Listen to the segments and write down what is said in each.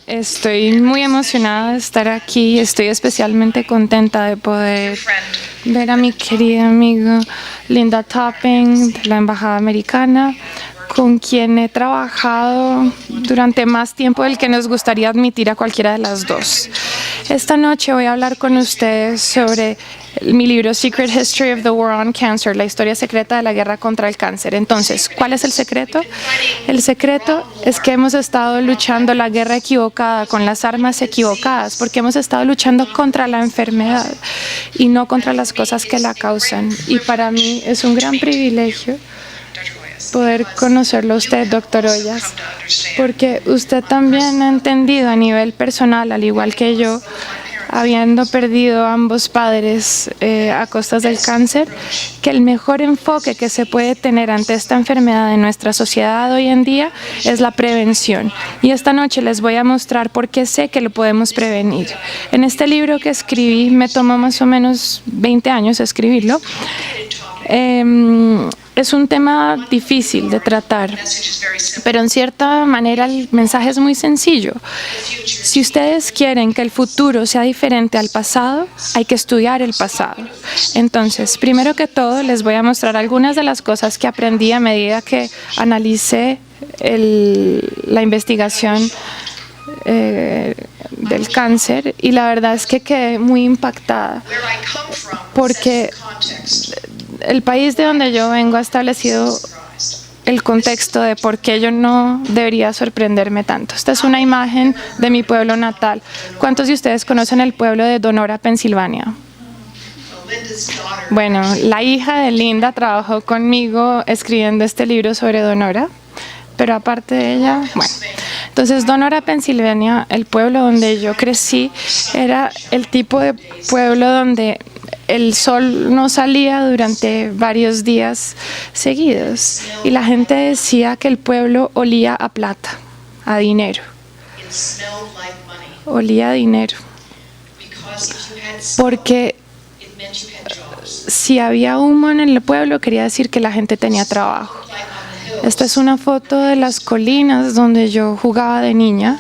Estoy muy emocionada de estar aquí. Estoy especialmente contenta de poder ver a mi querida amiga Linda Topping de la Embajada Americana, con quien he trabajado durante más tiempo del que nos gustaría admitir a cualquiera de las dos. Esta noche voy a hablar con ustedes sobre mi libro Secret History of the War on Cancer, la historia secreta de la guerra contra el cáncer. Entonces, ¿cuál es el secreto? El secreto es que hemos estado luchando la guerra equivocada con las armas equivocadas, porque hemos estado luchando contra la enfermedad y no contra las cosas que la causan. Y para mí es un gran privilegio poder conocerlo a usted, doctor Hoyas, porque usted también ha entendido a nivel personal, al igual que yo, habiendo perdido a ambos padres a costas del cáncer, que el mejor enfoque que se puede tener ante esta enfermedad en nuestra sociedad hoy en día es la prevención. Y esta noche les voy a mostrar por qué sé que lo podemos prevenir. En este libro que escribí, me tomó más o menos 20 años escribirlo. Es un tema difícil de tratar, pero en cierta manera el mensaje es muy sencillo. Si ustedes quieren que el futuro sea diferente al pasado, hay que estudiar el pasado. Entonces, primero que todo, les voy a mostrar algunas de las cosas que aprendí a medida que analicé la investigación del cáncer, y la verdad es que quedé muy impactada porque el país de donde yo vengo ha establecido el contexto de por qué yo no debería sorprenderme tanto. Esta es una imagen de mi pueblo natal. ¿Cuántos de ustedes conocen el pueblo de Donora, Pensilvania? Bueno, la hija de Linda trabajó conmigo escribiendo este libro sobre Donora, pero aparte de ella, bueno. Entonces, Donora, Pensilvania, el pueblo donde yo crecí, era el tipo de pueblo donde el sol no salía durante varios días seguidos y la gente decía que el pueblo olía a plata, a dinero. Olía a dinero. Porque si había humo en el pueblo, quería decir que la gente tenía trabajo. Esta es una foto de las colinas donde yo jugaba de niña.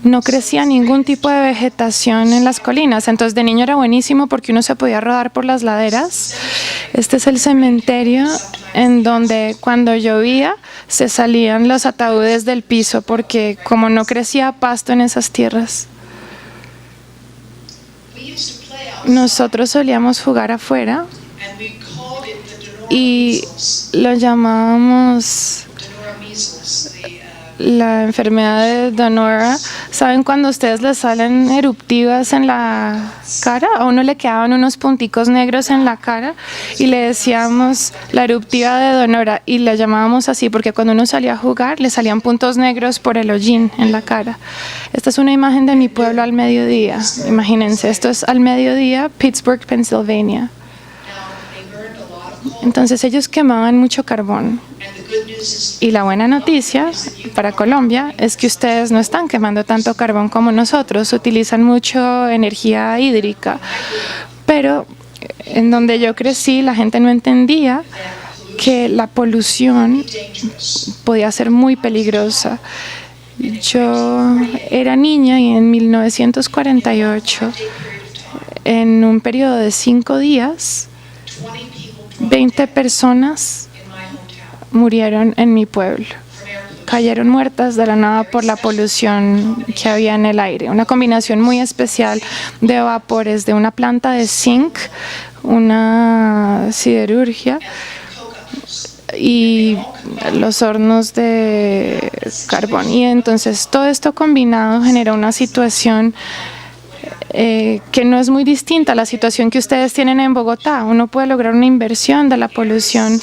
No crecía ningún tipo de vegetación en las colinas, entonces de niño era buenísimo porque uno se podía rodar por las laderas. Este es el cementerio en donde cuando llovía se salían los ataúdes del piso porque como no crecía pasto en esas tierras. Nosotros solíamos jugar afuera y lo llamábamos la enfermedad de Donora. ¿Saben cuando a ustedes les salen eruptivas en la cara? A uno le quedaban unos punticos negros en la cara y le decíamos la eruptiva de Donora y la llamábamos así porque cuando uno salía a jugar le salían puntos negros por el hollín en la cara. Esta es una imagen de mi pueblo al mediodía. Imagínense, esto es al mediodía, Pittsburgh, Pennsylvania. Entonces ellos quemaban mucho carbón. Y la buena noticia para Colombia es que ustedes no están quemando tanto carbón como nosotros, utilizan mucho energía hídrica. Pero en donde yo crecí, la gente no entendía que la polución podía ser muy peligrosa. Yo era niña y en 1948, en un periodo de 5 días, 20 personas murieron en mi pueblo. Cayeron muertas de la nada por la polución que había en el aire. Una combinación muy especial de vapores de una planta de zinc, una siderurgia y los hornos de carbón. Y entonces todo esto combinado genera una situación que no es muy distinta a la situación que ustedes tienen en Bogotá. Uno puede lograr una inversión de la polución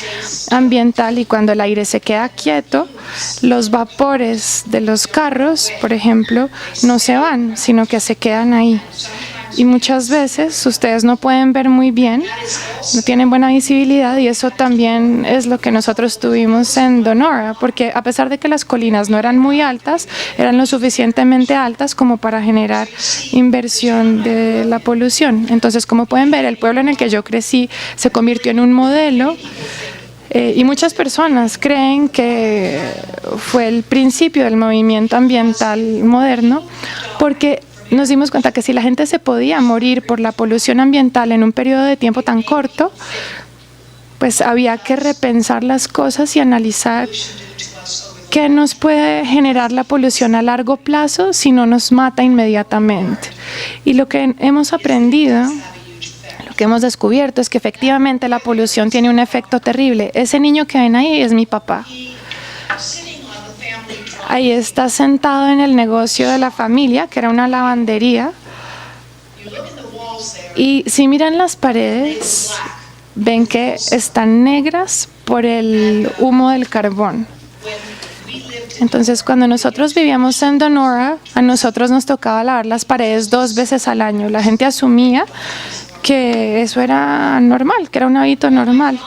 ambiental y cuando el aire se queda quieto, los vapores de los carros, por ejemplo, no se van, sino que se quedan ahí. Y muchas veces ustedes no pueden ver muy bien, no tienen buena visibilidad y eso también es lo que nosotros tuvimos en Donora, porque a pesar de que las colinas no eran muy altas, eran lo suficientemente altas como para generar inversión de la polución. Entonces, como pueden ver, el pueblo en el que yo crecí se convirtió en un modelo. Y muchas personas creen que fue el principio del movimiento ambiental moderno, porque nos dimos cuenta que si la gente se podía morir por la polución ambiental en un periodo de tiempo tan corto, pues había que repensar las cosas y analizar qué nos puede generar la polución a largo plazo si no nos mata inmediatamente. Y lo que hemos aprendido, lo que hemos descubierto es que efectivamente la polución tiene un efecto terrible. Ese niño que ven ahí es mi papá. Ahí está sentado en el negocio de la familia, que era una lavandería. Y si miran las paredes, ven que están negras por el humo del carbón. Entonces, cuando nosotros vivíamos en Donora, a nosotros nos tocaba lavar las paredes 2 veces al año. La gente asumía que eso era normal, que era un hábito normal.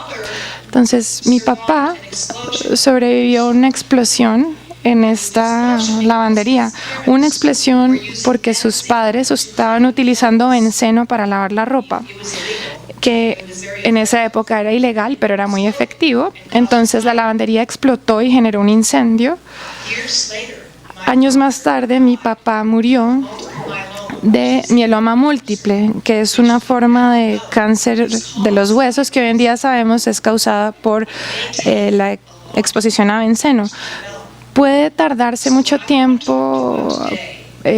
Entonces, mi papá sobrevivió a una explosión en esta lavandería. Una explosión porque sus padres estaban utilizando benceno para lavar la ropa, que en esa época era ilegal, pero era muy efectivo. Entonces la lavandería explotó y generó un incendio. Años más tarde, mi papá murió de mieloma múltiple, que es una forma de cáncer de los huesos que hoy en día sabemos es causada por la exposición a benceno. Puede tardarse mucho tiempo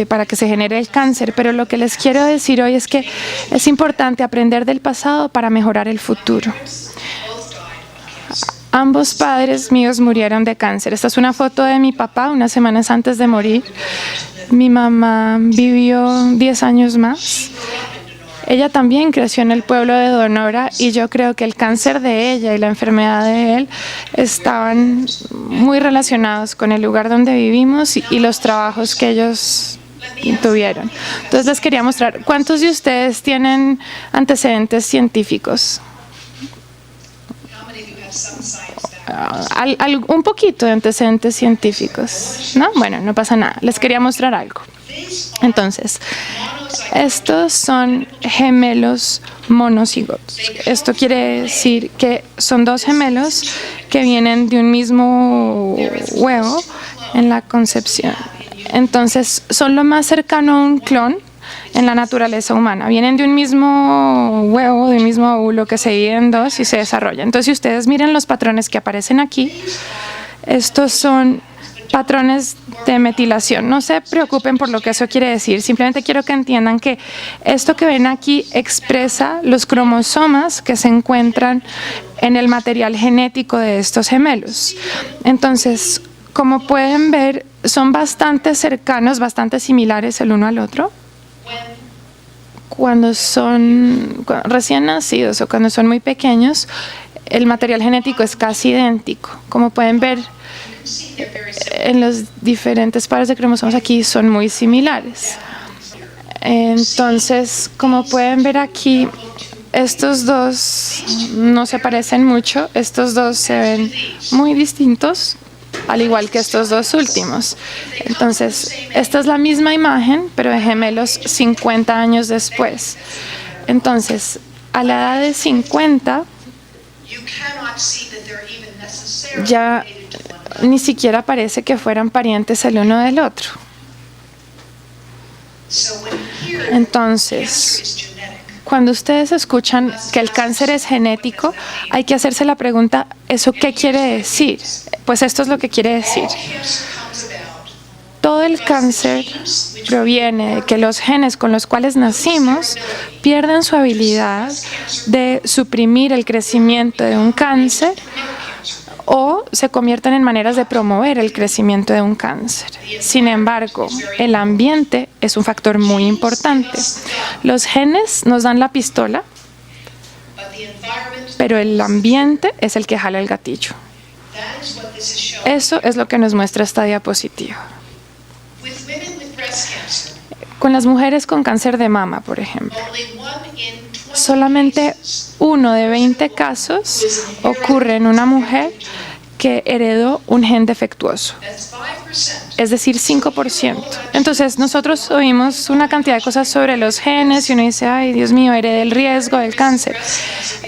para que se genere el cáncer, pero lo que les quiero decir hoy es que es importante aprender del pasado para mejorar el futuro. Ambos padres míos murieron de cáncer. Esta es una foto de mi papá unas semanas antes de morir. Mi mamá vivió 10 años más. Ella también creció en el pueblo de Donora y yo creo que el cáncer de ella y la enfermedad de él estaban muy relacionados con el lugar donde vivimos y los trabajos que ellos tuvieron. Entonces les quería mostrar, ¿cuántos de ustedes tienen antecedentes científicos? Un poquito de antecedentes científicos, ¿no? Bueno, no pasa nada. Les quería mostrar algo. Entonces, estos son gemelos monocigotos. Esto quiere decir que son 2 gemelos que vienen de un mismo huevo en la concepción. Entonces, son lo más cercano a un clon en la naturaleza humana. Vienen de un mismo huevo, de un mismo óvulo que se divide en 2 y se desarrolla. Entonces, si ustedes miren los patrones que aparecen aquí, estos son patrones de metilación. No se preocupen por lo que eso quiere decir. Simplemente quiero que entiendan que esto que ven aquí expresa los cromosomas que se encuentran en el material genético de estos gemelos. Entonces, como pueden ver, son bastante cercanos, bastante similares el uno al otro. Cuando son recién nacidos o cuando son muy pequeños, el material genético es casi idéntico. Como pueden ver, en los diferentes pares de cromosomas aquí son muy similares. Entonces, como pueden ver aquí, estos dos no se parecen mucho. Estos dos se ven muy distintos, al igual que estos 2 últimos. Entonces, esta es la misma imagen, pero de gemelos 50 años después. Entonces, a la edad de 50, ya ni siquiera parece que fueran parientes el uno del otro. Entonces, cuando ustedes escuchan que el cáncer es genético, hay que hacerse la pregunta, ¿eso qué quiere decir? Pues esto es lo que quiere decir. Todo el cáncer proviene de que los genes con los cuales nacimos pierden su habilidad de suprimir el crecimiento de un cáncer o se convierten en maneras de promover el crecimiento de un cáncer. Sin embargo, el ambiente es un factor muy importante. Los genes nos dan la pistola, pero el ambiente es el que jala el gatillo. Eso es lo que nos muestra esta diapositiva. Con las mujeres con cáncer de mama, por ejemplo, solamente 1 de 20 casos ocurre en una mujer que heredó un gen defectuoso. es decir, 5%. Entonces, nosotros oímos una cantidad de cosas sobre los genes y uno dice, ay, Dios mío, heredé el riesgo del cáncer.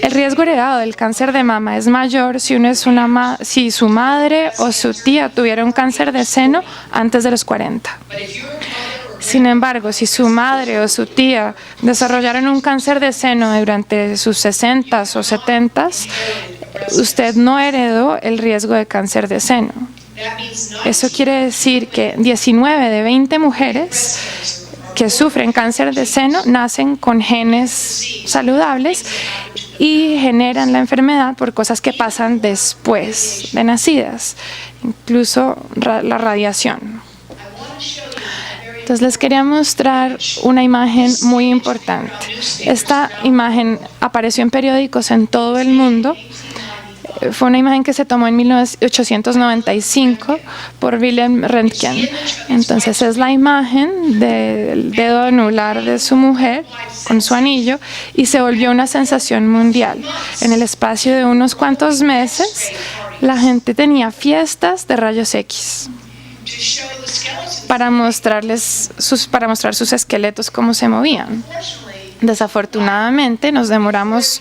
El riesgo heredado del cáncer de mama es mayor si su madre o su tía tuvieron cáncer de seno antes de los 40. Sin embargo, si su madre o su tía desarrollaron un cáncer de seno durante sus 60s o 70s, usted no heredó el riesgo de cáncer de seno. Eso quiere decir que 19 de 20 mujeres que sufren cáncer de seno nacen con genes saludables y generan la enfermedad por cosas que pasan después de nacidas, incluso la radiación. Entonces les quería mostrar una imagen muy importante. Esta imagen apareció en periódicos en todo el mundo. Fue una imagen que se tomó en 1895 por Wilhelm Röntgen. Entonces es la imagen del dedo anular de su mujer con su anillo y se volvió una sensación mundial. En el espacio de unos cuantos meses, la gente tenía fiestas de rayos X para mostrar sus esqueletos cómo se movían. Desafortunadamente nos demoramos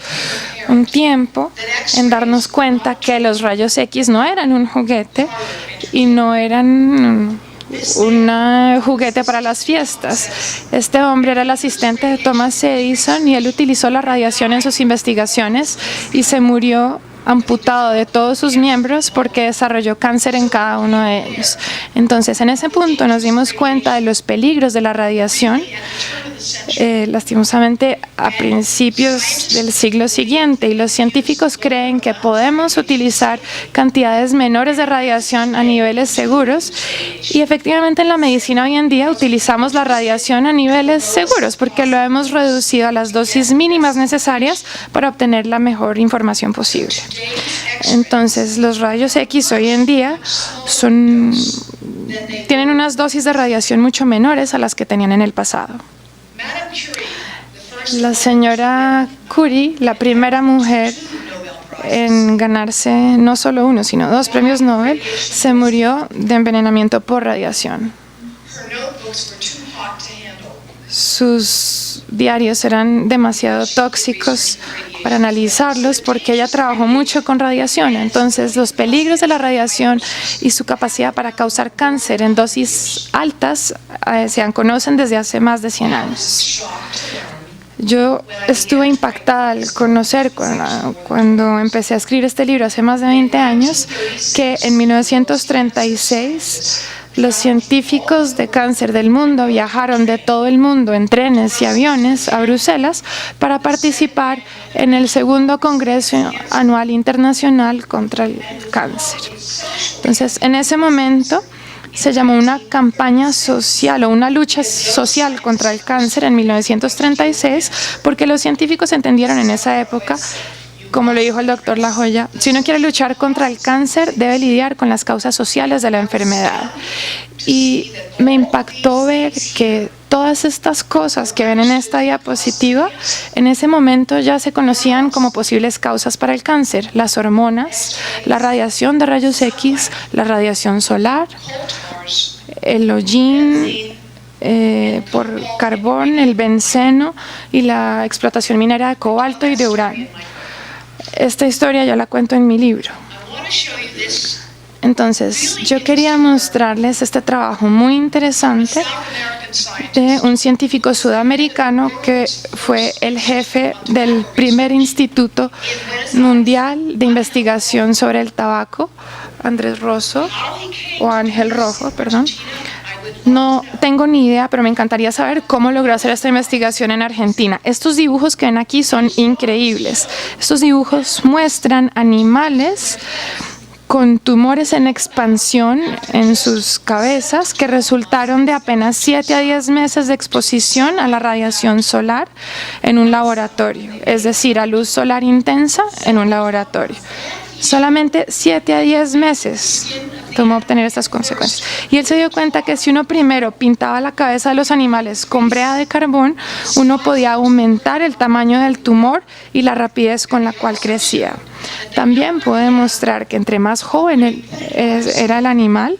un tiempo en darnos cuenta que los rayos X no eran un juguete y no eran un juguete para las fiestas. Este hombre era el asistente de Thomas Edison y él utilizó la radiación en sus investigaciones y se murió amputado de todos sus miembros porque desarrolló cáncer en cada uno de ellos. Entonces, en ese punto nos dimos cuenta de los peligros de la radiación. Lastimosamente, a principios del siglo siguiente, y los científicos creen que podemos utilizar cantidades menores de radiación a niveles seguros, y efectivamente en la medicina hoy en día utilizamos la radiación a niveles seguros porque lo hemos reducido a las dosis mínimas necesarias para obtener la mejor información posible. Entonces, los rayos X hoy en día tienen unas dosis de radiación mucho menores a las que tenían en el pasado. La señora Curie, la primera mujer en ganarse no solo uno, sino 2 premios Nobel, se murió de envenenamiento por radiación. Sus diarios eran demasiado tóxicos para analizarlos porque ella trabajó mucho con radiación. Entonces, los peligros de la radiación y su capacidad para causar cáncer en dosis altas se conocen desde hace más de 100 años. Yo estuve impactada al conocer cuando empecé a escribir este libro hace más de 20 años que en 1936 los científicos de cáncer del mundo viajaron de todo el mundo en trenes y aviones a Bruselas para participar en el segundo Congreso Anual Internacional contra el Cáncer. Entonces, en ese momento se llamó una campaña social o una lucha social contra el cáncer en 1936 porque los científicos entendieron en esa época, como lo dijo el doctor La Joya, si uno quiere luchar contra el cáncer, debe lidiar con las causas sociales de la enfermedad. Y me impactó ver que todas estas cosas que ven en esta diapositiva, en ese momento ya se conocían como posibles causas para el cáncer: las hormonas, la radiación de rayos X, la radiación solar, el hollín por carbón, el benceno y la explotación minera de cobalto y de uranio. Esta historia yo la cuento en mi libro. Entonces, yo quería mostrarles este trabajo muy interesante de un científico sudamericano que fue el jefe del primer Instituto Mundial de Investigación sobre el Tabaco, Ángel Rojo. No tengo ni idea, pero me encantaría saber cómo logró hacer esta investigación en Argentina. Estos dibujos que ven aquí son increíbles. Estos dibujos muestran animales con tumores en expansión en sus cabezas que resultaron de apenas 7 a 10 meses de exposición a la radiación solar en un laboratorio, es decir, a luz solar intensa en un laboratorio. Solamente 7 a 10 meses tomó obtener estas consecuencias. Y él se dio cuenta que si uno primero pintaba la cabeza de los animales con brea de carbón, uno podía aumentar el tamaño del tumor y la rapidez con la cual crecía. También puede demostrar que entre más joven era el animal,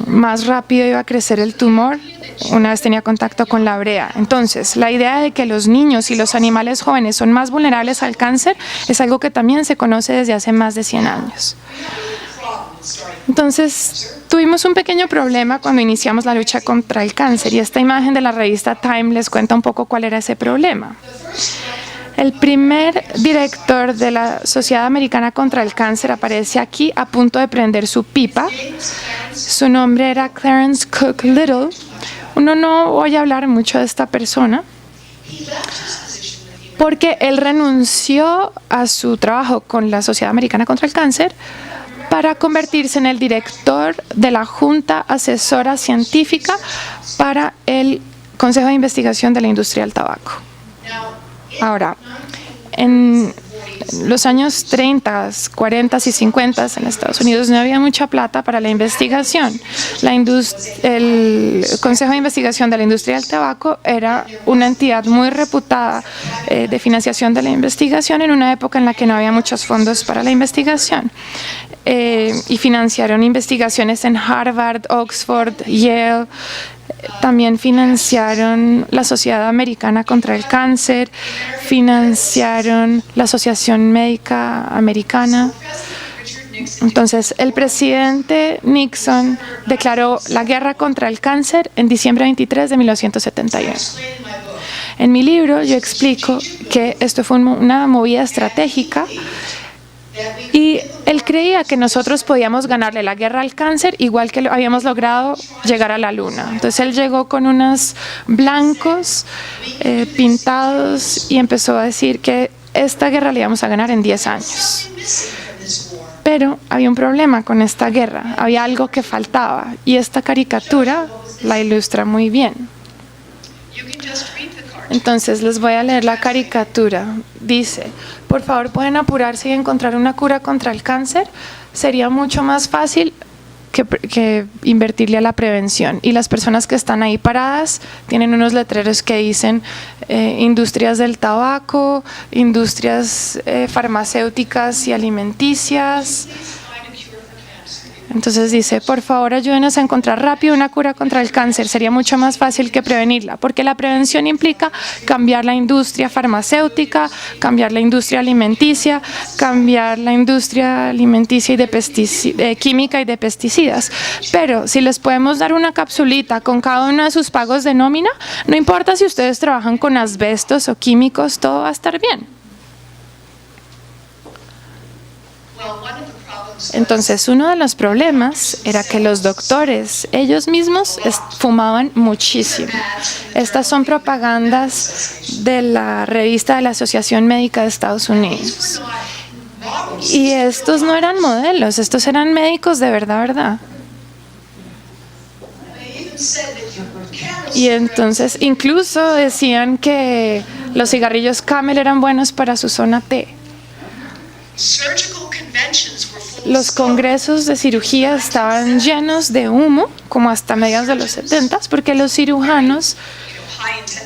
más rápido iba a crecer el tumor una vez tenía contacto con la brea. Entonces, la idea de que los niños y los animales jóvenes son más vulnerables al cáncer es algo que también se conoce desde hace más de 100 años. Entonces, tuvimos un pequeño problema cuando iniciamos la lucha contra el cáncer y esta imagen de la revista Time les cuenta un poco cuál era ese problema. El primer director de la Sociedad Americana contra el Cáncer aparece aquí a punto de prender su pipa. Su nombre era Clarence Cook Little. No voy a hablar mucho de esta persona porque él renunció a su trabajo con la Sociedad Americana contra el Cáncer para convertirse en el director de la Junta Asesora Científica para el Consejo de Investigación de la Industria del Tabaco. Ahora, en los años 30, 40 y 50 en Estados Unidos no había mucha plata para la investigación. El Consejo de Investigación de la Industria del Tabaco era una entidad muy reputada de financiación de la investigación en una época en la que no había muchos fondos para la investigación. Y financiaron investigaciones en Harvard, Oxford, Yale. También financiaron la Sociedad Americana contra el Cáncer, financiaron la Asociación Médica Americana. Entonces, el presidente Nixon declaró la guerra contra el cáncer en diciembre 23 de 1971. En mi libro yo explico que esto fue una movida estratégica y él creía que nosotros podíamos ganarle la guerra al cáncer igual que habíamos logrado llegar a la luna. Entonces él llegó con unos blancos pintados y empezó a decir que esta guerra la íbamos a ganar en 10 años. Pero había un problema con esta guerra, había algo que faltaba y esta caricatura la ilustra muy bien. Entonces les voy a leer la caricatura. Dice, por favor pueden apurarse y encontrar una cura contra el cáncer. Sería mucho más fácil que invertirle a la prevención. Y las personas que están ahí paradas tienen unos letreros que dicen industrias del tabaco, industrias farmacéuticas y alimenticias. Entonces dice, por favor ayúdenos a encontrar rápido una cura contra el cáncer. Sería mucho más fácil que prevenirla, porque la prevención implica cambiar la industria farmacéutica, cambiar la industria alimenticia, cambiar la industria alimenticia y de química y de pesticidas. Pero si les podemos dar una capsulita con cada uno de sus pagos de nómina, no importa si ustedes trabajan con asbestos o químicos, todo va a estar bien. Entonces, uno de los problemas era que los doctores, ellos mismos, fumaban muchísimo. Estas son propagandas de la revista de la Asociación Médica de Estados Unidos. Y estos no eran modelos, estos eran médicos de verdad. Y entonces, incluso decían que los cigarrillos Camel eran buenos para su zona T. Los congresos de cirugía estaban llenos de humo, como hasta mediados de los 70, porque los cirujanos,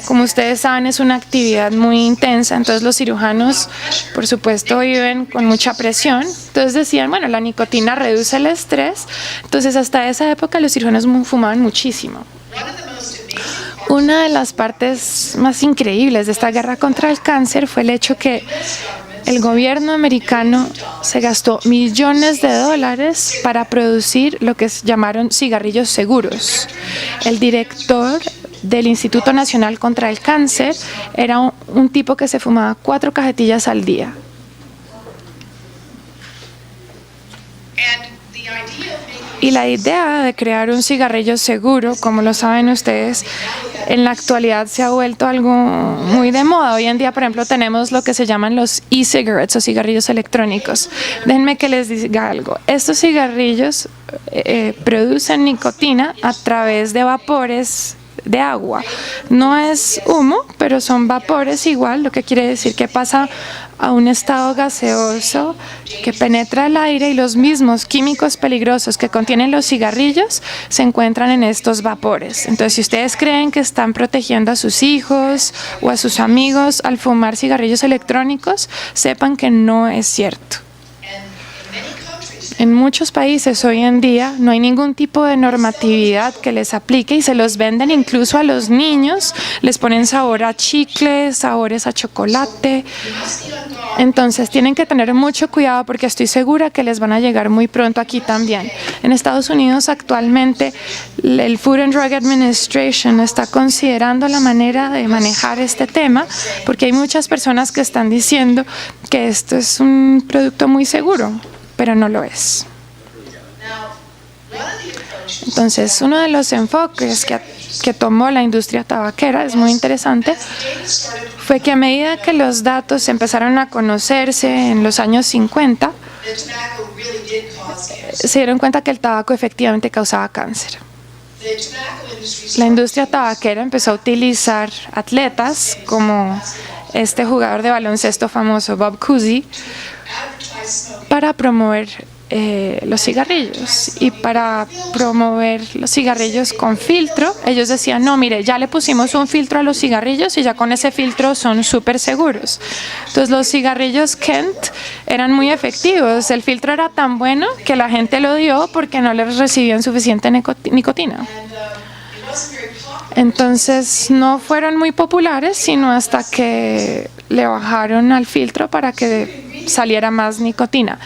como ustedes saben, es una actividad muy intensa. Entonces los cirujanos, por supuesto, viven con mucha presión. Entonces decían, bueno, la nicotina reduce el estrés. Entonces hasta esa época los cirujanos fumaban muchísimo. Una de las partes más increíbles de esta guerra contra el cáncer fue el hecho que el gobierno americano se gastó millones de dólares para producir lo que llamaron cigarrillos seguros. El director del Instituto Nacional contra el Cáncer era un tipo que se fumaba 4 cajetillas al día. Y la idea de crear un cigarrillo seguro, como lo saben ustedes, en la actualidad se ha vuelto algo muy de moda. Hoy en día, por ejemplo, tenemos lo que se llaman los e-cigarettes o cigarrillos electrónicos. Déjenme que les diga algo. Estos cigarrillos producen nicotina a través de vapores de agua. No es humo, pero son vapores igual, lo que quiere decir que pasa a un estado gaseoso que penetra el aire y los mismos químicos peligrosos que contienen los cigarrillos se encuentran en estos vapores. Entonces, si ustedes creen que están protegiendo a sus hijos o a sus amigos al fumar cigarrillos electrónicos, sepan que no es cierto. En muchos países hoy en día no hay ningún tipo de normatividad que les aplique y se los venden incluso a los niños. Les ponen sabor a chicle, sabores a chocolate. Entonces tienen que tener mucho cuidado porque estoy segura que les van a llegar muy pronto aquí también. En Estados Unidos actualmente el Food and Drug Administration está considerando la manera de manejar este tema porque hay muchas personas que están diciendo que esto es un producto muy seguro, pero no lo es. Entonces, uno de los enfoques que tomó la industria tabaquera, es muy interesante, fue que a medida que los datos empezaron a conocerse en los años 50, se dieron cuenta que el tabaco efectivamente causaba cáncer. La industria tabaquera empezó a utilizar atletas como este jugador de baloncesto famoso, Bob Cousy, para promover los cigarrillos. Y para promover los cigarrillos con filtro, ellos decían, no, mire, ya le pusimos un filtro a los cigarrillos y ya con ese filtro son súper seguros. Entonces los cigarrillos Kent eran muy efectivos. El filtro era tan bueno que la gente lo dio porque no les recibían suficiente nicotina. Entonces no fueron muy populares, sino hasta que le bajaron al filtro para que saliera más nicotina.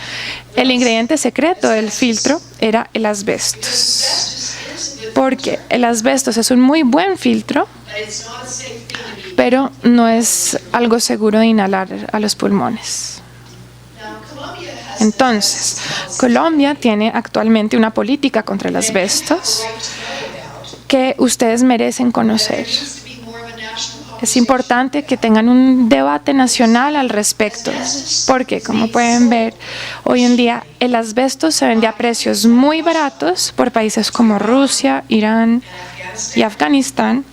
El ingrediente secreto del filtro era el asbestos, porque el asbestos es un muy buen filtro, pero no es algo seguro de inhalar a los pulmones. Entonces, Colombia tiene actualmente una política contra el asbestos que ustedes merecen conocer. Es importante que tengan un debate nacional al respecto, porque como pueden ver, hoy en día el asbesto se vende a precios muy baratos por países como Rusia, Irán y Afganistán,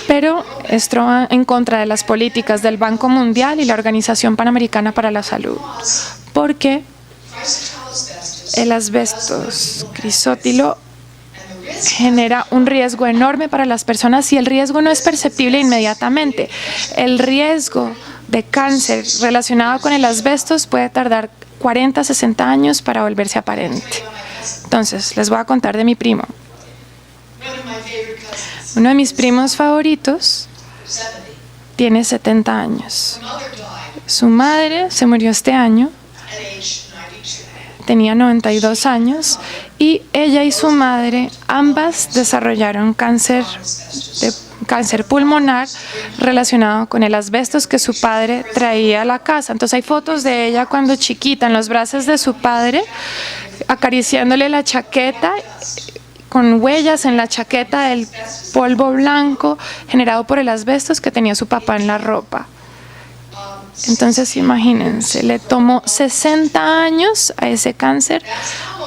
pero esto va en contra de las políticas del Banco Mundial y la Organización Panamericana para la Salud, porque el asbestos crisótilo genera un riesgo enorme para las personas y el riesgo no es perceptible inmediatamente. El riesgo de cáncer relacionado con el asbestos puede tardar 40 a 60 años para volverse aparente. Entonces, les voy a contar de mi primo. Uno de mis primos favoritos tiene 70 años. Su madre se murió este año. Tenía 92 años y ella y su madre ambas desarrollaron cáncer pulmonar relacionado con el asbestos que su padre traía a la casa. Entonces hay fotos de ella cuando chiquita en los brazos de su padre acariciándole la chaqueta con huellas en la chaqueta del polvo blanco generado por el asbestos que tenía su papá en la ropa. Entonces, imagínense, le tomó 60 años a ese cáncer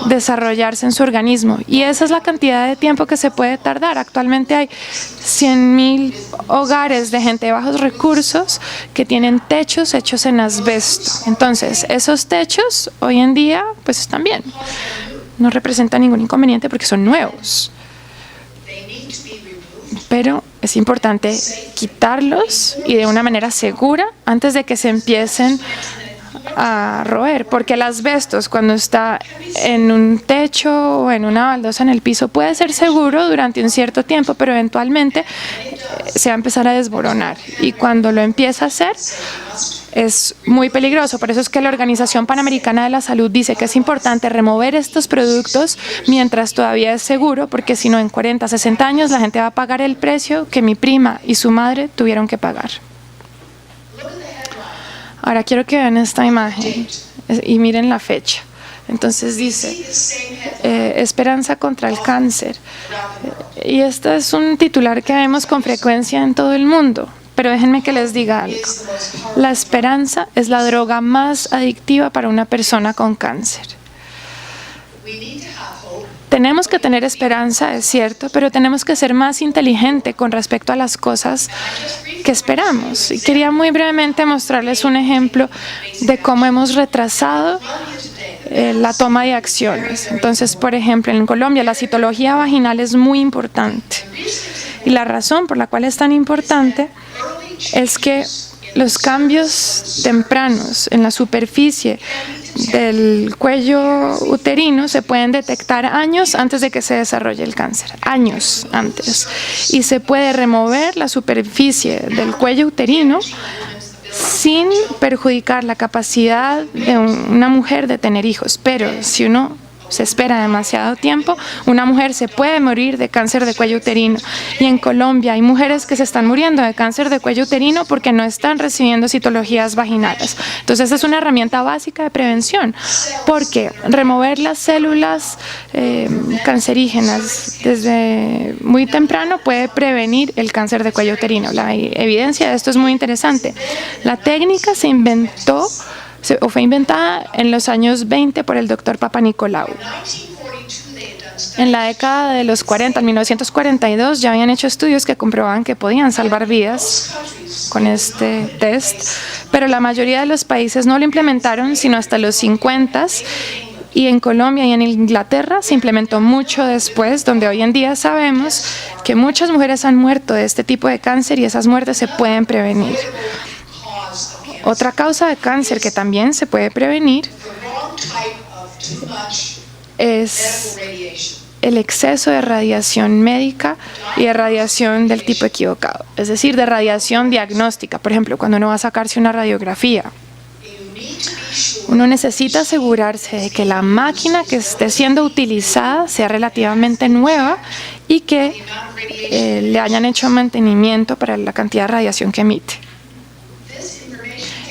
desarrollarse en su organismo. Y esa es la cantidad de tiempo que se puede tardar. Actualmente hay 100,000 hogares de gente de bajos recursos que tienen techos hechos en asbesto. Entonces, esos techos hoy en día, pues están bien. No representan ningún inconveniente porque son nuevos. Pero es importante quitarlos y de una manera segura antes de que se empiecen a roer, porque el asbestos cuando está en un techo o en una baldosa en el piso puede ser seguro durante un cierto tiempo, pero eventualmente se va a empezar a desboronar y cuando lo empieza a hacer es muy peligroso. Por eso es que la Organización Panamericana de la Salud dice que es importante remover estos productos mientras todavía es seguro, porque si no en 40, 60 años la gente va a pagar el precio que mi prima y su madre tuvieron que pagar. Ahora quiero que vean esta imagen y miren la fecha. Entonces dice, esperanza contra el cáncer. Y este es un titular que vemos con frecuencia en todo el mundo. Pero déjenme que les diga algo. La esperanza es la droga más adictiva para una persona con cáncer. Tenemos que tener esperanza, es cierto, pero tenemos que ser más inteligentes con respecto a las cosas que esperamos. Y quería muy brevemente mostrarles un ejemplo de cómo hemos retrasado la toma de acciones. Entonces, por ejemplo, en Colombia la citología vaginal es muy importante. Y la razón por la cual es tan importante es que los cambios tempranos en la superficie del cuello uterino se pueden detectar años antes de que se desarrolle el cáncer, años antes. Y se puede remover la superficie del cuello uterino sin perjudicar la capacidad de una mujer de tener hijos. Pero si uno se espera demasiado tiempo, una mujer se puede morir de cáncer de cuello uterino. Y en Colombia hay mujeres que se están muriendo de cáncer de cuello uterino porque no están recibiendo citologías vaginales. Entonces es una herramienta básica de prevención, porque remover las células cancerígenas desde muy temprano puede prevenir el cáncer de cuello uterino. La evidencia de esto es muy interesante. La técnica se inventó o fue inventada en los años 20 por el doctor Papanicolaou. En la década de los 40, en 1942, ya habían hecho estudios que comprobaban que podían salvar vidas con este test, pero la mayoría de los países no lo implementaron sino hasta los 50. Y en Colombia y en Inglaterra se implementó mucho después, donde hoy en día sabemos que muchas mujeres han muerto de este tipo de cáncer y esas muertes se pueden prevenir. Otra causa de cáncer que también se puede prevenir es el exceso de radiación médica y de radiación del tipo equivocado, es decir, de radiación diagnóstica. Por ejemplo, cuando uno va a sacarse una radiografía, uno necesita asegurarse de que la máquina que esté siendo utilizada sea relativamente nueva y que le hayan hecho mantenimiento para la cantidad de radiación que emite.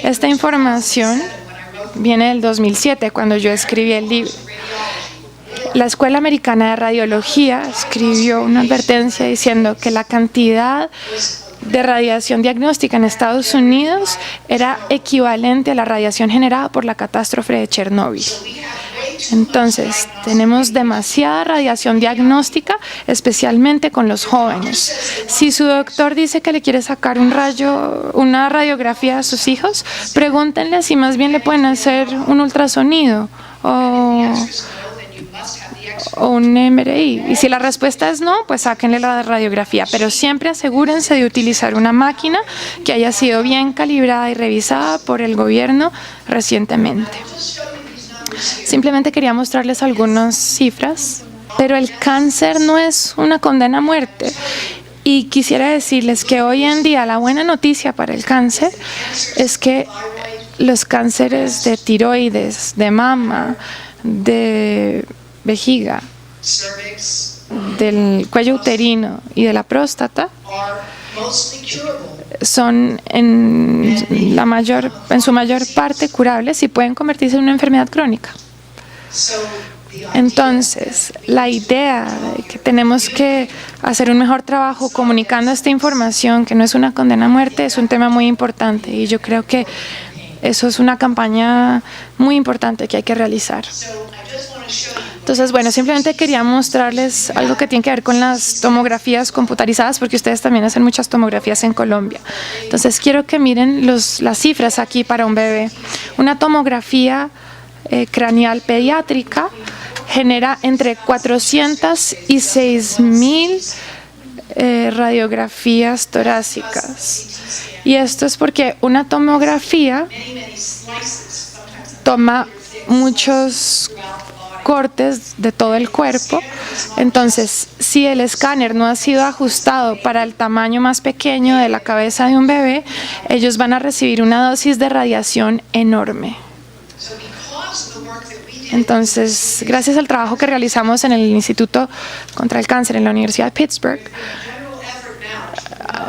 Esta información viene del 2007, cuando yo escribí el libro. La Escuela Americana de Radiología escribió una advertencia diciendo que la cantidad de radiación diagnóstica en Estados Unidos era equivalente a la radiación generada por la catástrofe de Chernóbil. Entonces, tenemos demasiada radiación diagnóstica, especialmente con los jóvenes. Si su doctor dice que le quiere sacar una radiografía a sus hijos, pregúntenle si más bien le pueden hacer un ultrasonido o un MRI. Y si la respuesta es no, pues sáquenle la radiografía. Pero siempre asegúrense de utilizar una máquina que haya sido bien calibrada y revisada por el gobierno recientemente. Simplemente quería mostrarles algunas cifras, pero el cáncer no es una condena a muerte. Y quisiera decirles que hoy en día la buena noticia para el cáncer es que los cánceres de tiroides, de mama, de vejiga, del cuello uterino y de la próstata son en su mayor parte curables y pueden convertirse en una enfermedad crónica. Entonces, la idea de que tenemos que hacer un mejor trabajo comunicando esta información, que no es una condena a muerte, es un tema muy importante y yo creo que eso es una campaña muy importante que hay que realizar. Entonces, bueno, simplemente quería mostrarles algo que tiene que ver con las tomografías computarizadas, porque ustedes también hacen muchas tomografías en Colombia. Entonces, quiero que miren las cifras aquí para un bebé. Una tomografía craneal pediátrica genera entre 400 y 6,000 radiografías torácicas. Y esto es porque una tomografía toma muchos cortes de todo el cuerpo. Entonces, si el escáner no ha sido ajustado para el tamaño más pequeño de la cabeza de un bebé, ellos van a recibir una dosis de radiación enorme. Entonces, gracias al trabajo que realizamos en el Instituto contra el Cáncer en la Universidad de Pittsburgh,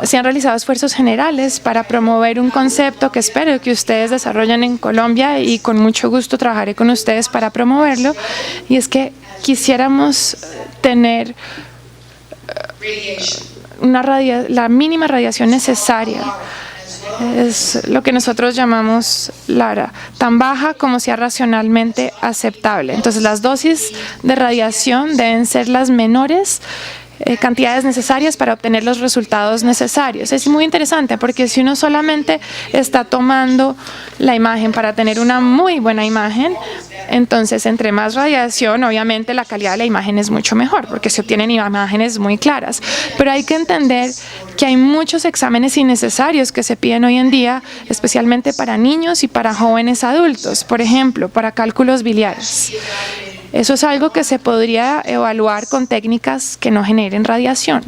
se han realizado esfuerzos generales para promover un concepto que espero que ustedes desarrollen en Colombia y con mucho gusto trabajaré con ustedes para promoverlo, y es que quisiéramos tener la mínima radiación necesaria. Es lo que nosotros llamamos LARA, tan baja como sea racionalmente aceptable. Entonces, las dosis de radiación deben ser las menores cantidades necesarias para obtener los resultados necesarios. Es muy interesante porque si uno solamente está tomando la imagen para tener una muy buena imagen, entonces entre más radiación, obviamente la calidad de la imagen es mucho mejor porque se obtienen imágenes muy claras. Pero hay que entender que hay muchos exámenes innecesarios que se piden hoy en día, especialmente para niños y para jóvenes adultos, por ejemplo, para cálculos biliares. Eso es algo que se podría evaluar con técnicas que no generen radiación.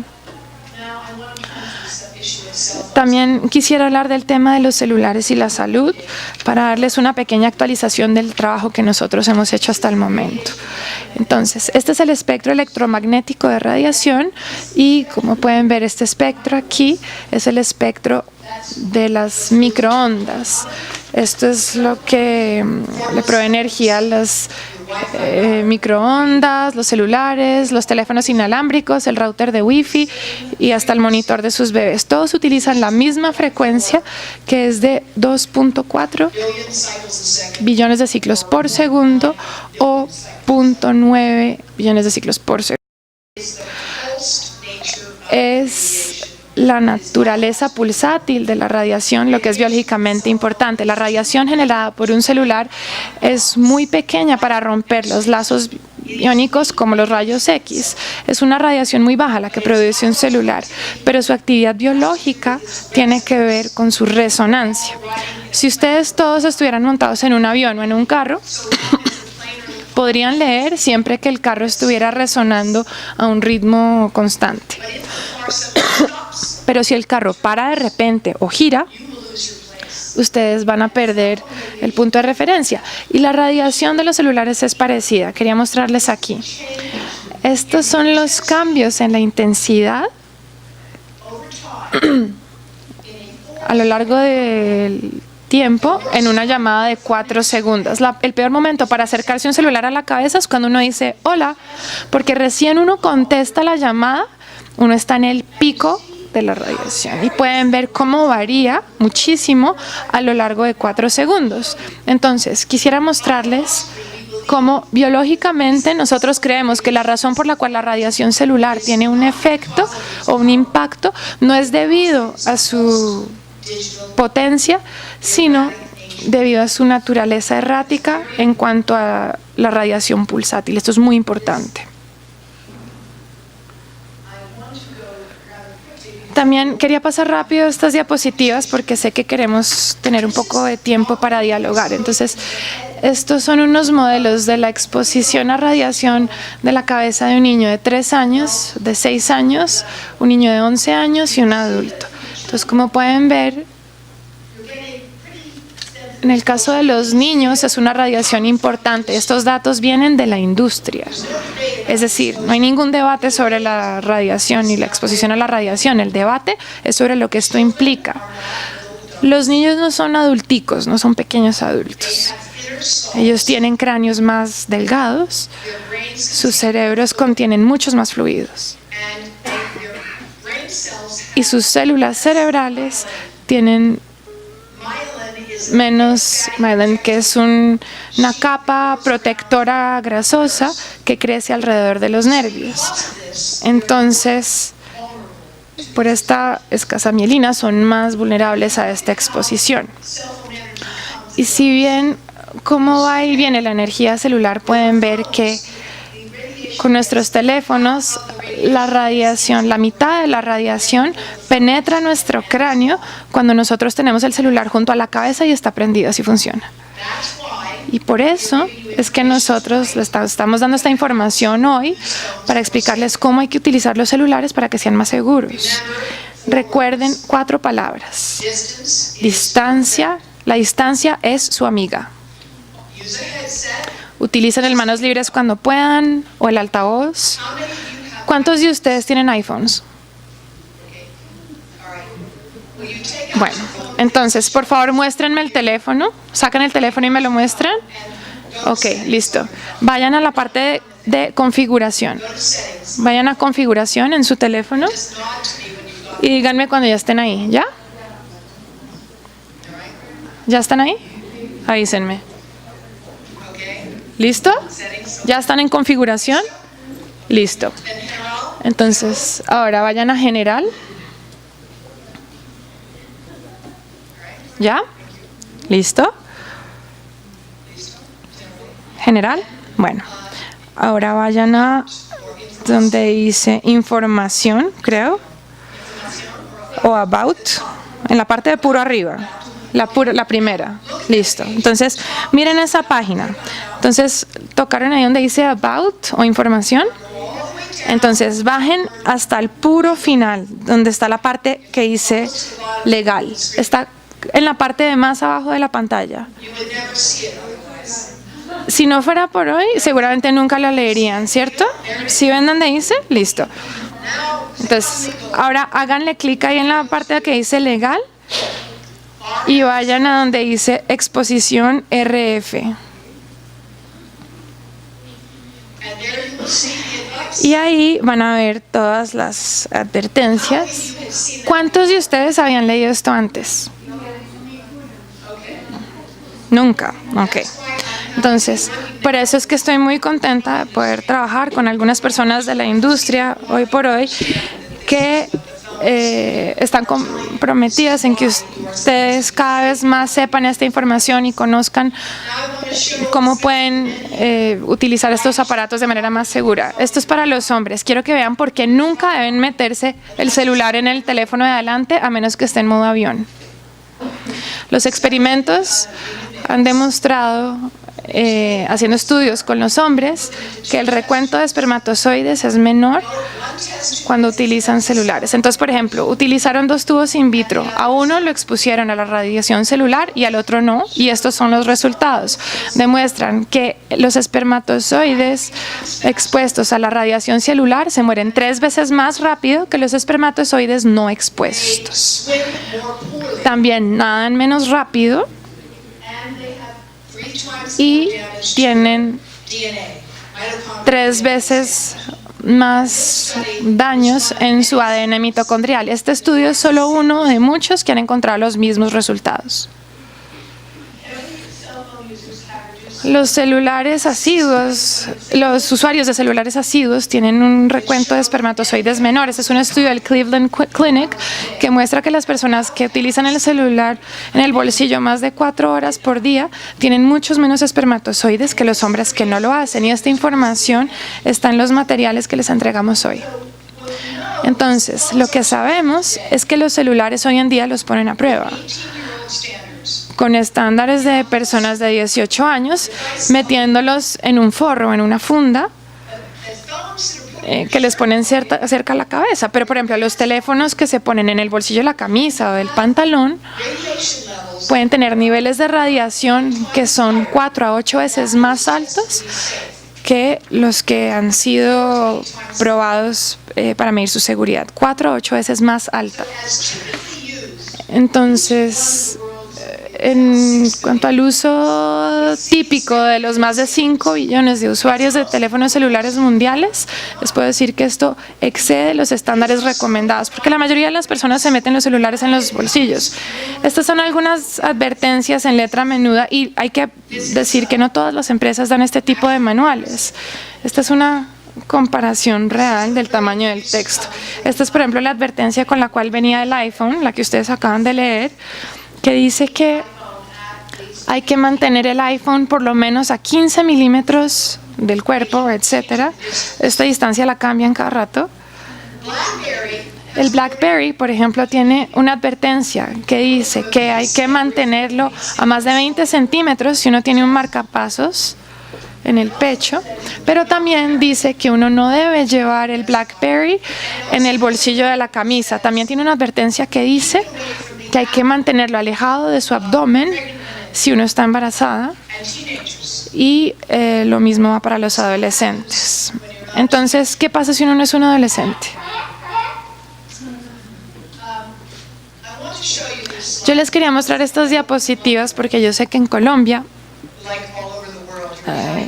También quisiera hablar del tema de los celulares y la salud para darles una pequeña actualización del trabajo que nosotros hemos hecho hasta el momento. Entonces, este es el espectro electromagnético de radiación y como pueden ver este espectro aquí es el espectro de las microondas. Esto es lo que le provee energía a las microondas, los celulares, los teléfonos inalámbricos, el router de Wi-Fi y hasta el monitor de sus bebés. Todos utilizan la misma frecuencia que es de 2.4 billones de ciclos por segundo o 0.9 billones de ciclos por segundo. Es la naturaleza pulsátil de la radiación, lo que es biológicamente importante. La radiación generada por un celular es muy pequeña para romper los lazos iónicos como los rayos X. Es una radiación muy baja la que produce un celular, pero su actividad biológica tiene que ver con su resonancia. Si ustedes todos estuvieran montados en un avión o en un carro, podrían leer siempre que el carro estuviera resonando a un ritmo constante. Pero si el carro para de repente o gira, ustedes van a perder el punto de referencia. Y la radiación de los celulares es parecida. Quería mostrarles aquí. Estos son los cambios en la intensidad a lo largo del tiempo en una llamada de 4 segundos. El peor momento para acercarse un celular a la cabeza es cuando uno dice hola, porque recién uno contesta la llamada, uno está en el pico de la radiación y pueden ver cómo varía muchísimo a lo largo de 4 segundos. Entonces, quisiera mostrarles cómo biológicamente nosotros creemos que la razón por la cual la radiación celular tiene un efecto o un impacto no es debido a su potencia, sino debido a su naturaleza errática en cuanto a la radiación pulsátil. Esto es muy importante. También quería pasar rápido estas diapositivas porque sé que queremos tener un poco de tiempo para dialogar. Entonces, estos son unos modelos de la exposición a radiación de la cabeza de un niño de 3 años, de 6 años, un niño de 11 años y un adulto. Entonces, como pueden ver, en el caso de los niños es una radiación importante. Estos datos vienen de la industria. Es decir, no hay ningún debate sobre la radiación y la exposición a la radiación. El debate es sobre lo que esto implica. Los niños no son adulticos, no son pequeños adultos. Ellos tienen cráneos más delgados, sus cerebros contienen muchos más fluidos y sus células cerebrales tienen menos myelin, que es una capa protectora grasosa que crece alrededor de los nervios. Entonces, por esta escasa mielina son más vulnerables a esta exposición. Y si bien cómo va y viene la energía celular, pueden ver que con nuestros teléfonos la radiación, la mitad de la radiación penetra nuestro cráneo cuando nosotros tenemos el celular junto a la cabeza y está prendido, así funciona. Y por eso es que nosotros les estamos dando esta información hoy para explicarles cómo hay que utilizar los celulares para que sean más seguros. Recuerden 4 palabras. Distancia. La distancia es su amiga. Utilicen el manos libres cuando puedan o el altavoz. ¿Cuántos de ustedes tienen iPhones? Bueno, entonces, por favor, muéstrenme el teléfono. Sacan el teléfono y me lo muestran. Ok, listo. Vayan a la parte de configuración. Vayan a configuración en su teléfono y díganme cuando ya estén ahí. ¿Ya? ¿Ya están ahí? Avísenme. ¿Listo? ¿Ya están en configuración? Listo. Entonces, ahora vayan a general. ¿Ya? ¿Listo? General. Bueno, ahora vayan a donde dice información, creo, o about, en la parte de puro arriba, la primera. Listo. Entonces, miren esa página. Entonces, tocaron ahí donde dice about o información. Entonces, bajen hasta el puro final, donde está la parte que dice legal. Está en la parte de más abajo de la pantalla. Si no fuera por hoy, seguramente nunca lo leerían, ¿cierto? ¿Sí ven donde dice? Listo. Entonces, ahora háganle clic ahí en la parte que dice legal y vayan a donde dice exposición RF. Y ahí van a ver todas las advertencias. ¿Cuántos de ustedes habían leído esto antes? Nunca. Ok. Entonces, por eso es que estoy muy contenta de poder trabajar con algunas personas de la industria hoy por hoy que están comprometidas en que ustedes cada vez más sepan esta información y conozcan cómo pueden utilizar estos aparatos de manera más segura. Esto es para los hombres. Quiero que vean por qué nunca deben meterse el celular en el teléfono de adelante a menos que esté en modo avión. Los experimentos han demostrado, haciendo estudios con los hombres, que el recuento de espermatozoides es menor cuando utilizan celulares. Entonces, por ejemplo, utilizaron 2 tubos in vitro. A uno lo expusieron a la radiación celular y al otro no. Y estos son los resultados. Demuestran que los espermatozoides expuestos a la radiación celular se mueren 3 veces más rápido que los espermatozoides no expuestos. También nadan menos rápido y tienen 3 veces más daños en su ADN mitocondrial. Este estudio es solo uno de muchos que han encontrado los mismos resultados. Los celulares asiduos, los usuarios de celulares asiduos tienen un recuento de espermatozoides menores. Es un estudio del Cleveland Clinic que muestra que las personas que utilizan el celular en el bolsillo más de 4 horas por día tienen muchos menos espermatozoides que los hombres que no lo hacen. Y esta información está en los materiales que les entregamos hoy. Entonces, lo que sabemos es que los celulares hoy en día los ponen a prueba con estándares de personas de 18 años, metiéndolos en un forro, en una funda, que les ponen cerca a la cabeza. Pero, por ejemplo, los teléfonos que se ponen en el bolsillo de la camisa o del pantalón pueden tener niveles de radiación que son 4 a 8 veces más altos que los que han sido probados para medir su seguridad. 4 a 8 veces más alta. Entonces, en cuanto al uso típico de los más de 5 billones de usuarios de teléfonos celulares mundiales, les puedo decir que esto excede los estándares recomendados, porque la mayoría de las personas se meten los celulares en los bolsillos. Estas son algunas advertencias en letra menuda y hay que decir que no todas las empresas dan este tipo de manuales. Esta es una comparación real del tamaño del texto. Esta es, por ejemplo, la advertencia con la cual venía el iPhone, la que ustedes acaban de leer, que dice que hay que mantener el iPhone por lo menos a 15 milímetros del cuerpo, etcétera. Esta distancia la cambian cada rato. El BlackBerry, por ejemplo, tiene una advertencia que dice que hay que mantenerlo a más de 20 centímetros si uno tiene un marcapasos en el pecho, pero también dice que uno no debe llevar el BlackBerry en el bolsillo de la camisa. También tiene una advertencia que dice que hay que mantenerlo alejado de su abdomen si uno está embarazada, y lo mismo va para los adolescentes. Entonces, ¿qué pasa si uno no es un adolescente? Yo les quería mostrar estas diapositivas porque yo sé que en Colombia,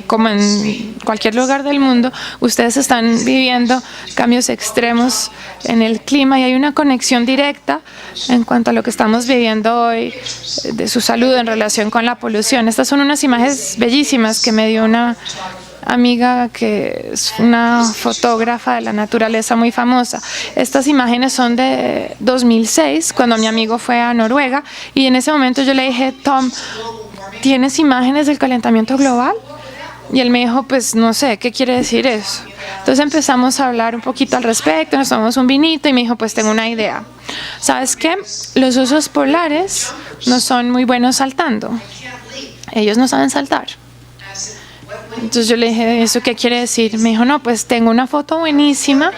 como en cualquier lugar del mundo, ustedes están viviendo cambios extremos en el clima y hay una conexión directa en cuanto a lo que estamos viviendo hoy de su salud en relación con la polución. Estas son unas imágenes bellísimas que me dio una amiga que es una fotógrafa de la naturaleza muy famosa. Estas imágenes son de 2006, cuando mi amigo fue a Noruega, y en ese momento yo le dije, Tom, ¿tienes imágenes del calentamiento global? Y él me dijo, pues no sé, ¿qué quiere decir eso? Entonces empezamos a hablar un poquito al respecto, nos tomamos un vinito y me dijo, pues tengo una idea. ¿Sabes qué? Los osos polares no son muy buenos saltando. Ellos no saben saltar. Entonces yo le dije, ¿eso qué quiere decir? Me dijo, no, pues tengo una foto buenísima.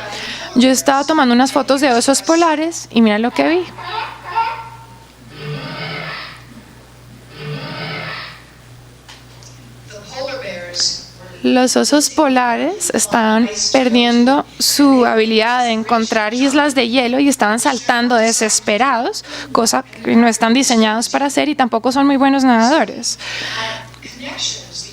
Yo estaba tomando unas fotos de osos polares y mira lo que vi. Los osos polares estaban perdiendo su habilidad de encontrar islas de hielo y estaban saltando desesperados, cosa que no están diseñados para hacer y tampoco son muy buenos nadadores.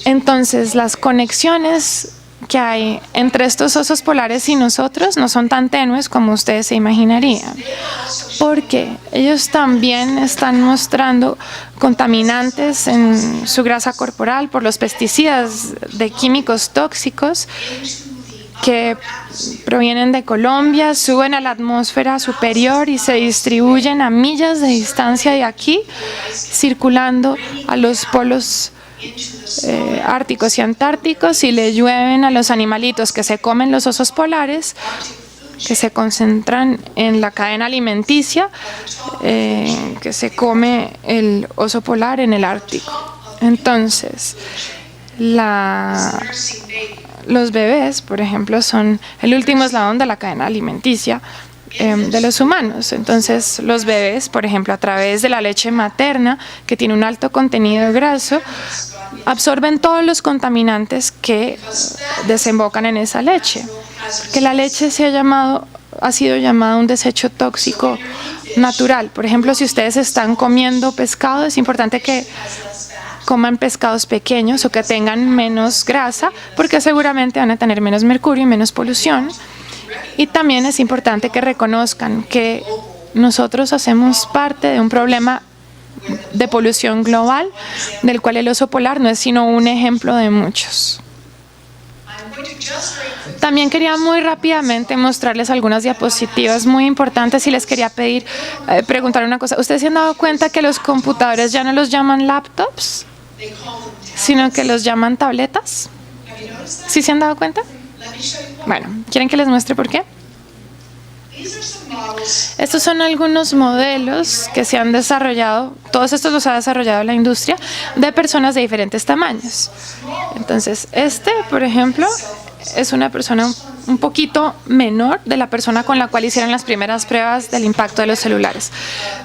Entonces, las conexiones que hay entre estos osos polares y nosotros no son tan tenues como ustedes se imaginarían, porque ellos también están mostrando contaminantes en su grasa corporal por los pesticidas de químicos tóxicos que provienen de Colombia, suben a la atmósfera superior y se distribuyen a millas de distancia de aquí, circulando a los polos árticos y antárticos, y le llueven a los animalitos que se comen los osos polares, que se concentran en la cadena alimenticia que se come el oso polar en el Ártico. Entonces, los bebés, por ejemplo, son el último eslabón de la cadena alimenticia de los humanos. Entonces, los bebés, por ejemplo, a través de la leche materna, que tiene un alto contenido graso, absorben todos los contaminantes que desembocan en esa leche. Que la leche ha sido llamada un desecho tóxico natural. Por ejemplo, si ustedes están comiendo pescado, es importante que coman pescados pequeños o que tengan menos grasa, porque seguramente van a tener menos mercurio y menos polución. Y también es importante que reconozcan que nosotros hacemos parte de un problema de polución global, del cual el oso polar no es sino un ejemplo de muchos. También quería muy rápidamente mostrarles algunas diapositivas muy importantes y les quería preguntar una cosa. ¿Ustedes se han dado cuenta que los computadores ya no los llaman laptops, sino que los llaman tabletas? ¿Sí se han dado cuenta? Bueno, ¿quieren que les muestre por qué? Estos son algunos modelos que se han desarrollado, todos estos los ha desarrollado la industria, de personas de diferentes tamaños. Entonces, por ejemplo, es una persona un poquito menor de la persona con la cual hicieron las primeras pruebas del impacto de los celulares.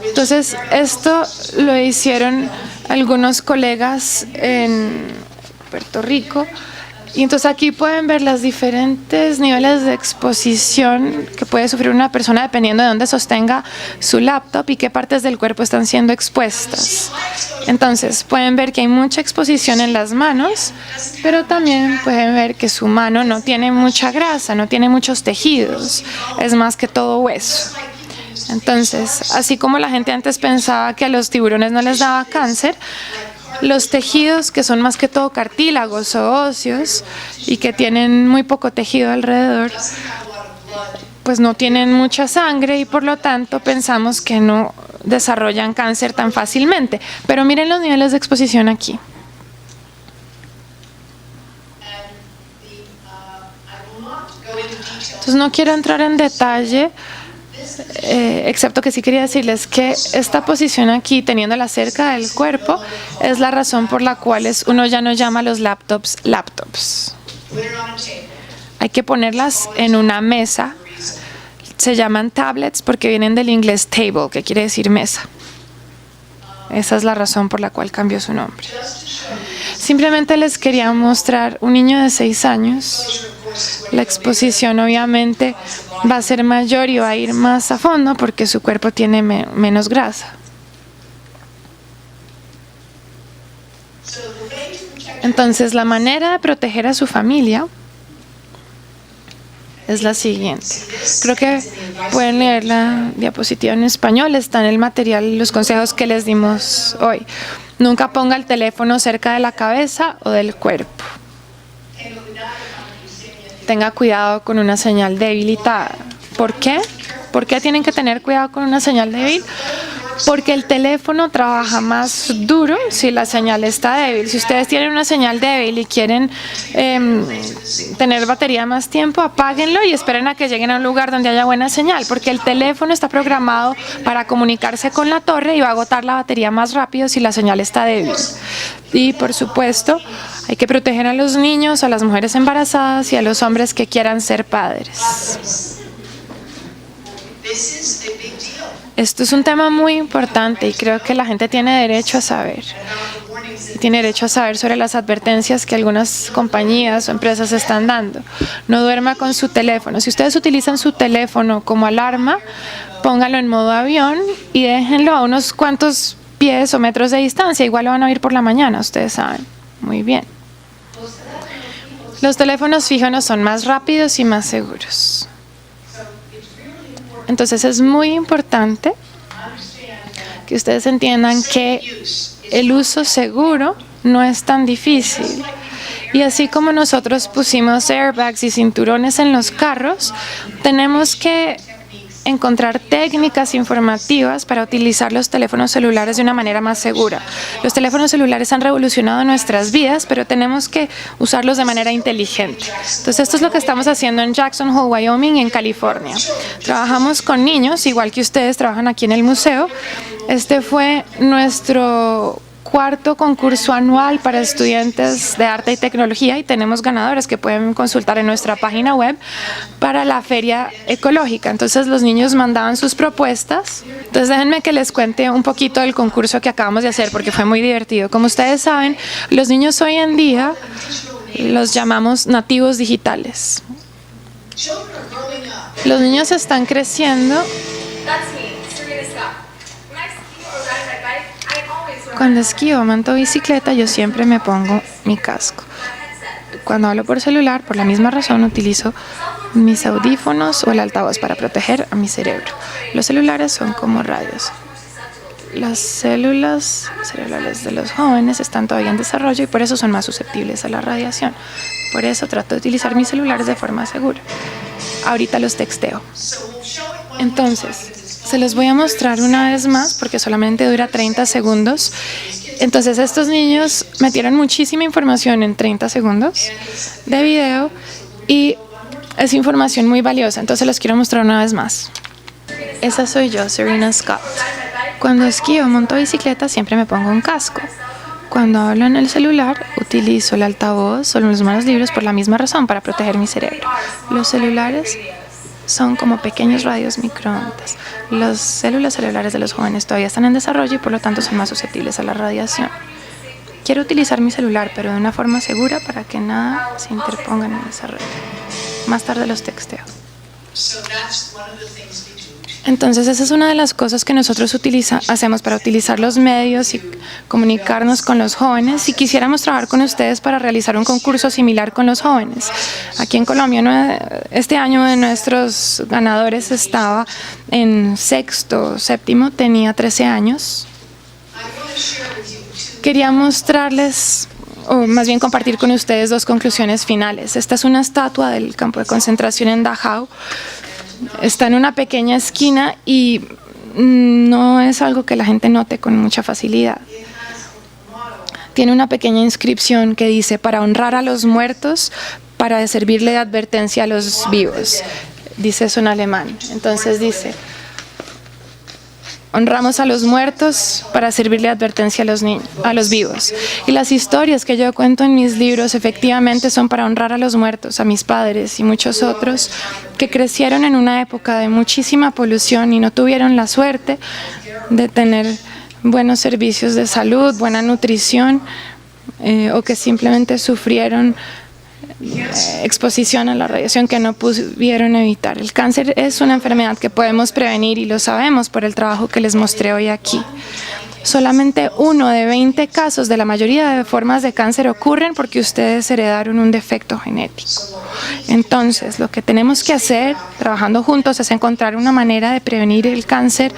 Entonces, esto lo hicieron algunos colegas en Puerto Rico. Y entonces aquí pueden ver los diferentes niveles de exposición que puede sufrir una persona dependiendo de dónde sostenga su laptop y qué partes del cuerpo están siendo expuestas. Entonces pueden ver que hay mucha exposición en las manos, pero también pueden ver que su mano no tiene mucha grasa, no tiene muchos tejidos, es más que todo hueso. Entonces, así como la gente antes pensaba que a los tiburones no les daba cáncer, los tejidos que son más que todo cartílagos o óseos y que tienen muy poco tejido alrededor, pues no tienen mucha sangre y por lo tanto pensamos que no desarrollan cáncer tan fácilmente. Pero miren los niveles de exposición aquí. Entonces no quiero entrar en detalle, excepto que sí quería decirles que esta posición aquí, teniéndola cerca del cuerpo, es la razón por la cual uno ya no llama a los laptops laptops. Hay que ponerlas en una mesa. Se llaman tablets porque vienen del inglés table, que quiere decir mesa. Esa es la razón por la cual cambió su nombre. Simplemente les quería mostrar un niño de 6 años. La exposición obviamente va a ser mayor y va a ir más a fondo porque su cuerpo tiene menos grasa. Entonces, la manera de proteger a su familia es la siguiente. Creo que pueden leer la diapositiva en español, está en el material y los consejos que les dimos hoy. Nunca ponga el teléfono cerca de la cabeza o del cuerpo. tenga cuidado con una señal debilitada. ¿Por qué? ¿Por qué tienen que tener cuidado con una señal débil? Porque el teléfono trabaja más duro si la señal está débil. Si ustedes tienen una señal débil y quieren tener batería más tiempo, apáguenlo y esperen a que lleguen a un lugar donde haya buena señal, porque el teléfono está programado para comunicarse con la torre y va a agotar la batería más rápido si la señal está débil. Y por supuesto, hay que proteger a los niños, a las mujeres embarazadas y a los hombres que quieran ser padres. Esto es un tema muy importante y creo que la gente tiene derecho a saber. Tiene derecho a saber sobre las advertencias que algunas compañías o empresas están dando. No duerma con su teléfono. Si ustedes utilizan su teléfono como alarma, pónganlo en modo avión y déjenlo a unos cuantos pies o metros de distancia. Igual lo van a oír por la mañana, ustedes saben. Muy bien. Los teléfonos fijos son más rápidos y más seguros. Entonces es muy importante que ustedes entiendan que el uso seguro no es tan difícil. Y así como nosotros pusimos airbags y cinturones en los carros, tenemos que encontrar técnicas informativas para utilizar los teléfonos celulares de una manera más segura. Los teléfonos celulares han revolucionado nuestras vidas, pero tenemos que usarlos de manera inteligente. Entonces, esto es lo que estamos haciendo en Jackson Hole, Wyoming, en California. Trabajamos con niños, igual que ustedes trabajan aquí en el museo. Este fue nuestro cuarto concurso anual para estudiantes de arte y tecnología y tenemos ganadores que pueden consultar en nuestra página web para la feria ecológica. Entonces los niños mandaban sus propuestas. Entonces déjenme que les cuente un poquito del concurso que acabamos de hacer porque fue muy divertido. Como ustedes saben, los niños hoy en día los llamamos nativos digitales. Los niños están creciendo. Cuando esquío o monto bicicleta, yo siempre me pongo mi casco. Cuando hablo por celular, por la misma razón, utilizo mis audífonos o el altavoz para proteger a mi cerebro. Los celulares son como radios. Las células cerebrales de los jóvenes están todavía en desarrollo y por eso son más susceptibles a la radiación. Por eso trato de utilizar mis celulares de forma segura. Ahorita los texteo. Entonces, se los voy a mostrar una vez más porque solamente dura 30 segundos. Entonces estos niños metieron muchísima información en 30 segundos de video y es información muy valiosa. Entonces los quiero mostrar una vez más. Esa soy yo, Serena Scott. Cuando esquío o monto bicicleta siempre me pongo un casco. Cuando hablo en el celular utilizo el altavoz o los manos libres por la misma razón, para proteger mi cerebro. Los celulares son como pequeños radios microondas. Las células celulares de los jóvenes todavía están en desarrollo y por lo tanto son más susceptibles a la radiación. Quiero utilizar mi celular, pero de una forma segura para que nada se interponga en el desarrollo. Más tarde los texteo. Entonces esa es una de las cosas que nosotros hacemos para utilizar los medios y comunicarnos con los jóvenes. Si quisiéramos trabajar con ustedes para realizar un concurso similar con los jóvenes. Aquí en Colombia, este año uno de nuestros ganadores estaba en sexto, séptimo, tenía 13 años. Quería mostrarles, o más bien compartir con ustedes, dos conclusiones finales. Esta es una estatua del campo de concentración en Dachau. Está en una pequeña esquina y no es algo que la gente note con mucha facilidad. Tiene una pequeña inscripción que dice: para honrar a los muertos, para servirle de advertencia a los vivos. Dice eso en alemán. Entonces dice: honramos a los muertos para servirle de advertencia a los vivos. Y las historias que yo cuento en mis libros efectivamente son para honrar a los muertos, a mis padres y muchos otros que crecieron en una época de muchísima polución y no tuvieron la suerte de tener buenos servicios de salud, buena nutrición, o que simplemente sufrieron exposición a la radiación que no pudieron evitar. El cáncer es una enfermedad que podemos prevenir y lo sabemos por el trabajo que les mostré hoy aquí. Solamente 1 de 20 casos de la mayoría de formas de cáncer ocurren porque ustedes heredaron un defecto genético. Entonces, lo que tenemos que hacer, trabajando juntos, es encontrar una manera de prevenir el cáncer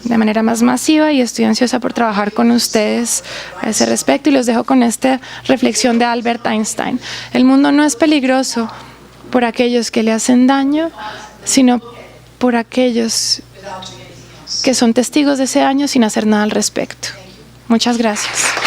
de manera más masiva, y estoy ansiosa por trabajar con ustedes a ese respecto. Y los dejo con esta reflexión de Albert Einstein. El mundo no es peligroso por aquellos que le hacen daño, sino por aquellos que son testigos de ese daño sin hacer nada al respecto. Muchas gracias.